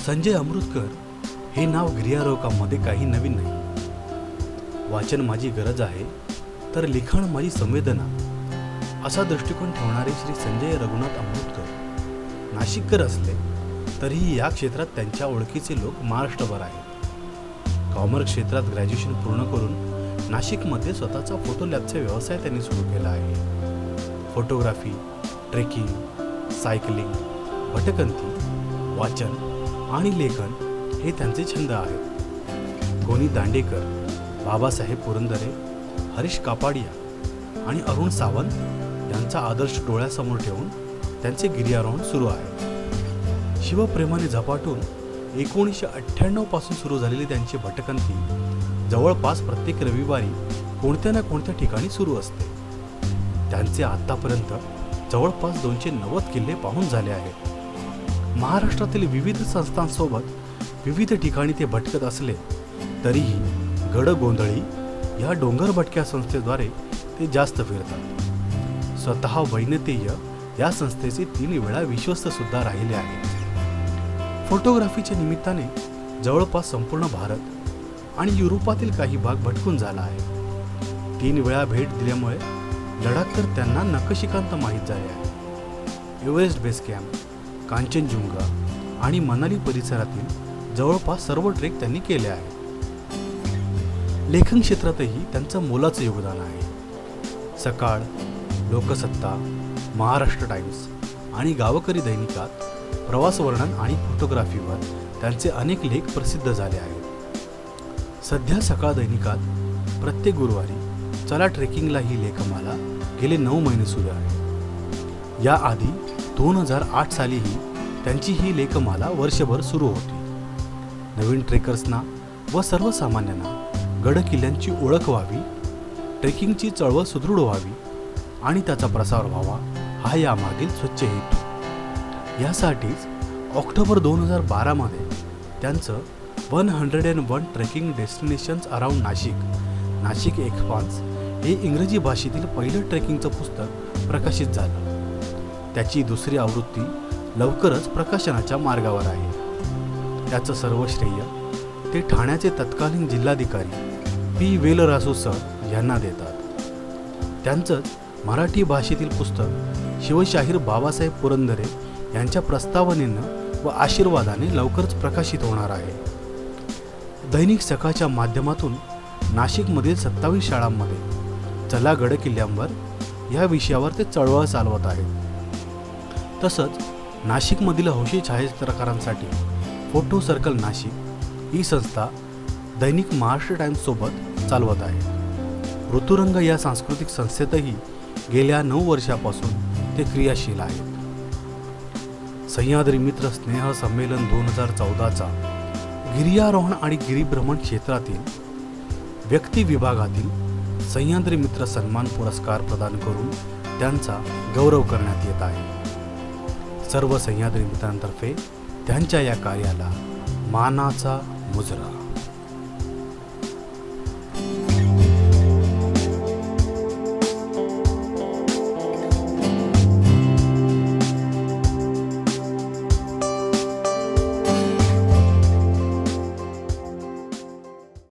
संजय अमृतकर हे नाव गिर्यारोहकामध्ये काही नवीन नाही. वाचन माझी गरज आहे तर लिखाण माझी संवेदना असा दृष्टिकोन ठेवणारे श्री संजय रघुनाथ अमृतकर नाशिककर असले तरीही या क्षेत्रात त्यांच्या ओळखीचे लोक महाराष्ट्रभर आहेत. कॉमर्स क्षेत्रात ग्रॅज्युएशन पूर्ण करून नाशिकमध्ये स्वतःचा फोटो लॅबचा व्यवसाय त्यांनी सुरू केला आहे. फोटोग्राफी, ट्रेकिंग, सायकलिंग, भटकंती, वाचन आणि लेखन हे त्यांचे छंद आहेत. गोनी दांडेकर, बाबासाहेब पुरंदरे, हरीश कापाडिया आणि अरुण सावंत यांचा आदर्श डोळ्यासमोर ठेवून त्यांचे गिर्यारोहण सुरू आहे. शिवप्रेमाने झपाटून 1998 पासून सुरू झालेली त्यांची भटकंती जवळपास प्रत्येक रविवारी कोणत्या ना कोणत्या ठिकाणी सुरू असते. त्यांचे आतापर्यंत जवळपास 290 किल्ले पाहून झाले आहेत. महाराष्ट्रातील विविध संस्थांसोबत विविध ठिकाणी ते भटकत असले तरीही गडगोंधळी या डोंगर भटक्या संस्थेद्वारे ते जास्त फिरतात. स्वतः वैनतेय या संस्थेचे 3 वेळा विश्वस्त सुद्धा राहिले आहेत. फोटोग्राफीच्या निमित्ताने जवळपास संपूर्ण भारत आणि युरोपातील काही भाग भटकून झाला आहे. 3 वेळा भेट दिल्यामुळे लडाख तर त्यांना नखशिकांत माहीत झाले आहे. एव्हरेस्ट बेस कॅम्प, कांचनजुंगा आणि मनाली परिसरातील जवळपास सर्व ट्रेक त्यांनी केले आहेत. लेखन क्षेत्रातही त्यांचं मोलाचं योगदान आहे. सकाळ, लोकसत्ता, महाराष्ट्र टाइम्स आणि गावकरी दैनिकात प्रवास वर्णन आणि फोटोग्राफीवर त्यांचे अनेक लेख प्रसिद्ध झाले आहेत. सध्या सकाळ दैनिकात प्रत्येक गुरुवारी चला ट्रेकिंगला ही लेखमाला गेले 9 महिने सुरू आहे. याआधी 2008 सालीही त्यांची ही लेखमाला वर्षभर सुरू होती. नवीन ट्रेकर्सना व सर्वसामान्यांना गडकिल्ल्यांची ओळख व्हावी, ट्रेकिंगची चळवळ सुदृढ व्हावी आणि त्याचा प्रसार व्हावा हा यामागील स्वच्छ हेतू. यासाठीच ऑक्टोबर 2012 मध्ये त्यांचं 101 ट्रेकिंग डेस्टिनेशन्स अराउंड नाशिक एक्सपान्स हे इंग्रजी भाषेतील पहिलं ट्रेकिंगचं पुस्तक प्रकाशित झालं. त्याची 2री आवृत्ती लवकरच प्रकाशनाच्या मार्गावर आहे. त्याचं सर्व श्रेय ते ठाण्याचे तत्कालीन जिल्हाधिकारी पी. वेलरासू सर यांना देतात. त्यांचंच मराठी भाषेतील पुस्तक शिवशाहीर बाबासाहेब पुरंदरे यांच्या प्रस्तावनेनं व आशीर्वादाने लवकरच प्रकाशित होणार आहे. दैनिक सकाळच्या माध्यमातून नाशिकमधील 27 शाळांमध्ये चला गडकिल्ल्यांवर या विषयावर ते चळवळ चालवत आहेत. तसंच नाशिकमधील हौशी छायाचित्रकारांसाठी फोटो सर्कल नाशिक ही संस्था दैनिक महाराष्ट्र टाइम्ससोबत चालवत आहे. ऋतुरंग या सांस्कृतिक संस्थेतही गेल्या 9 वर्षापासून ते क्रियाशील आहेत. सह्याद्री मित्र स्नेह संमेलन 2014चा गिर्यारोहण आणि गिरिभ्रमण क्षेत्रातील व्यक्ती विभागातील सह्याद्री मित्र सन्मान पुरस्कार प्रदान करून त्यांचा गौरव करण्यात येत आहे. सर्व सह्याद्री मित्रांतर्फे त्यांच्या या कार्याला मानाचा मुजरा.